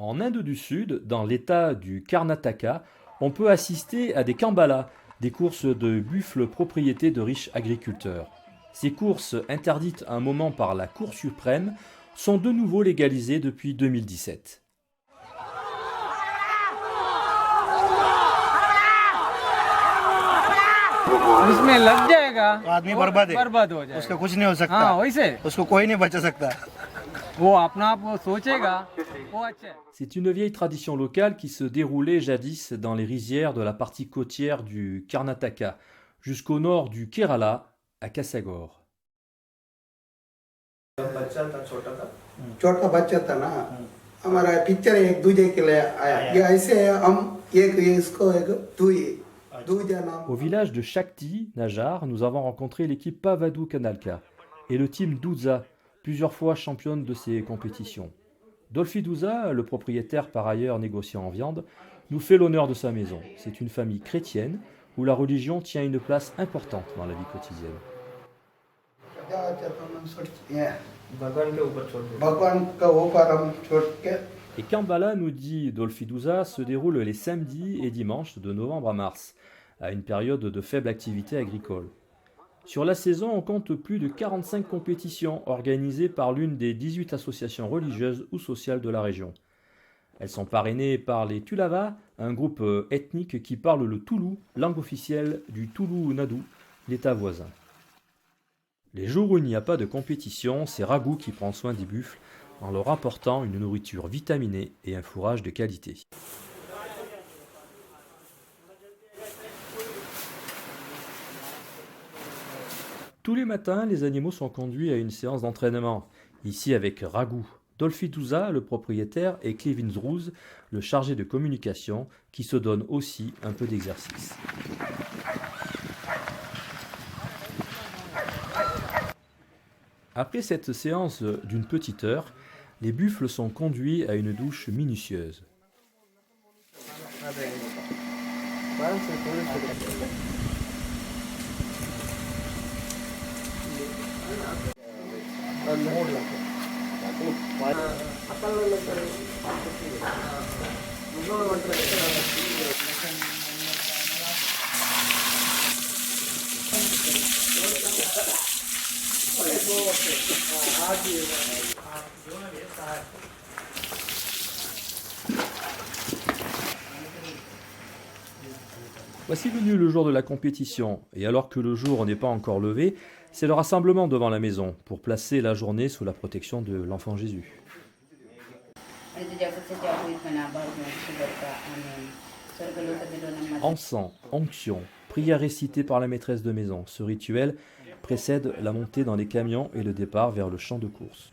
En Inde du Sud, dans l'état du Karnataka, on peut assister à des Kambala, des courses de buffles propriété de riches agriculteurs. Ces courses, interdites à un moment par la Cour suprême, sont de nouveau légalisées depuis 2017. इसमें लग जाएगा आदमी बर्बाद है, बर्बाद हो जाएगा उसका कुछ नहीं हो सकता। हाँ वैसे उसको कोई नहीं बचा सकता। वो अपना आप वो सोचेगा वो अच्छा है। C'est une vieille tradition locale qui se déroulait jadis dans les rizières de la partie côtière du Karnataka, jusqu'au nord du Kerala, à Kasagor. छोटा बच्चा था ना हमारा पिक्चर एक दूजे के लिए आया ये ऐसे हम एक इसको एक दूजा नाम Au village de Shakti, Najar, nous avons rencontré l'équipe Pavadou Kanalka et le team Douza, plusieurs fois championne de ces compétitions. Dolphy Douza, le propriétaire par ailleurs négociant en viande, nous fait l'honneur de sa maison. C'est une famille chrétienne où la religion tient une place importante dans la vie quotidienne. भगवान का ऊपर हम छोड़ के Et Kambala, nous dit Dolphy Douza, se déroule les samedis et dimanches de novembre à mars, à une période de faible activité agricole. Sur la saison, on compte plus de 45 compétitions organisées par l'une des 18 associations religieuses ou sociales de la région. Elles sont parrainées par les Tulava, un groupe ethnique qui parle le Toulou, langue officielle du Toulou-Nadou, l'État voisin. Les jours où il n'y a pas de compétition, c'est Ragou qui prend soin des buffles en leur apportant une nourriture vitaminée et un fourrage de qualité. Tous les matins, les animaux sont conduits à une séance d'entraînement, ici avec Ragou, Dolphy Douza, le propriétaire, et Clevin Zrouz, le chargé de communication, qui se donne aussi un peu d'exercice. Après cette séance d'une petite heure, les buffles sont conduits à une douche minutieuse. Voici venu le jour de la compétition, et alors que le jour n'est pas encore levé, c'est le rassemblement devant la maison pour placer la journée sous la protection de l'enfant Jésus. Encens, onction, prière récitée par la maîtresse de maison. Ce rituel précède la montée dans les camions et le départ vers le champ de course.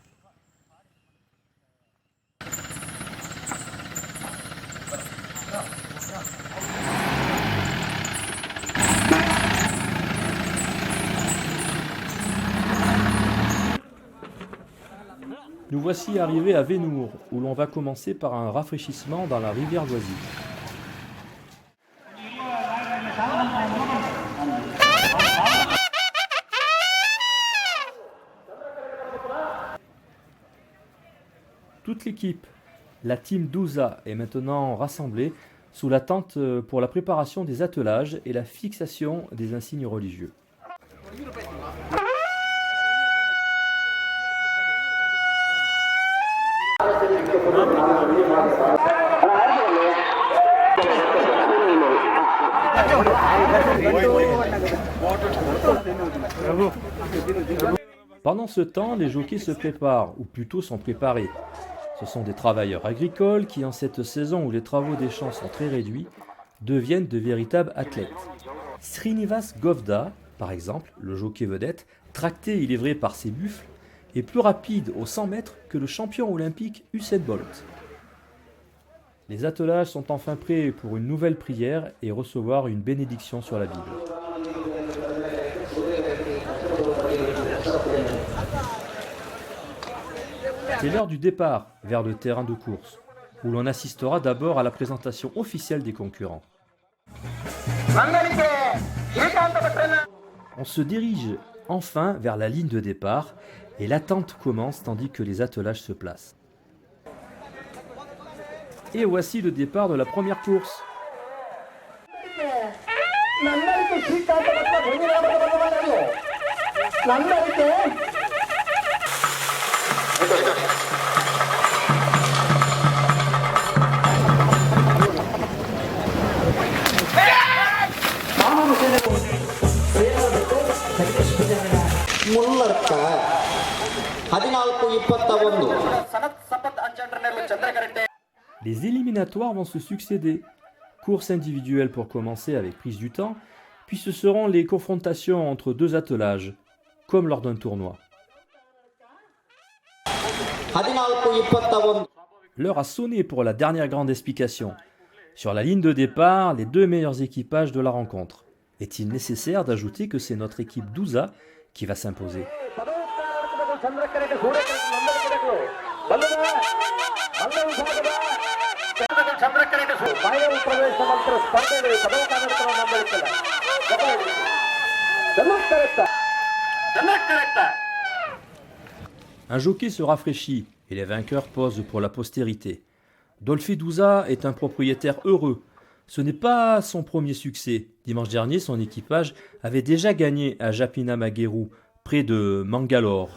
Nous voici arrivés à Vénour, où l'on va commencer par un rafraîchissement dans la rivière Loisy. Toute l'équipe, la team Douza, est maintenant rassemblée sous la tente pour la préparation des attelages et la fixation des insignes religieux. Pendant ce temps, les jockeys se préparent, ou plutôt sont préparés. Ce sont des travailleurs agricoles qui, en cette saison où les travaux des champs sont très réduits, deviennent de véritables athlètes. Srinivas Govda, par exemple, le jockey vedette, tracté il est vrai par ses buffles, est plus rapide aux 100 mètres que le champion olympique Usain Bolt. Les attelages sont enfin prêts pour une nouvelle prière et recevoir une bénédiction sur la Bible. C'est l'heure du départ vers le terrain de course, où l'on assistera d'abord à la présentation officielle des concurrents. On se dirige enfin vers la ligne de départ et l'attente commence tandis que les attelages se placent. Et voici le départ de la première course. ಮುನ್ನರ್ಕ 14-21 Les éliminatoires vont se succéder. Course individuelle pour commencer avec prise du temps, puis ce seront les confrontations entre deux attelages, comme lors d'un tournoi. 14-21 L'heure a sonné pour la dernière grande explication. Sur la ligne de départ, les deux meilleurs équipages de la rencontre. Est-il nécessaire d'ajouter que c'est notre équipe d'Ouza qui va s'imposer? Un jockey se rafraîchit et les vainqueurs posent pour la postérité. Dolphy Douza est un propriétaire heureux. Ce n'est pas son premier succès. Dimanche dernier, son équipage avait déjà gagné à Japina Maguerou, près de Mangalore.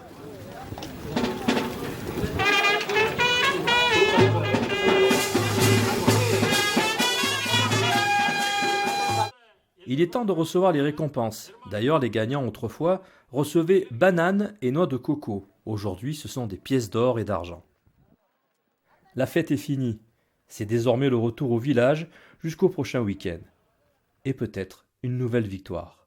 Il est temps de recevoir les récompenses. D'ailleurs, les gagnants autrefois recevaient bananes et noix de coco. Aujourd'hui, ce sont des pièces d'or et d'argent. La fête est finie. C'est désormais le retour au village jusqu'au prochain week-end. Et peut-être une nouvelle victoire.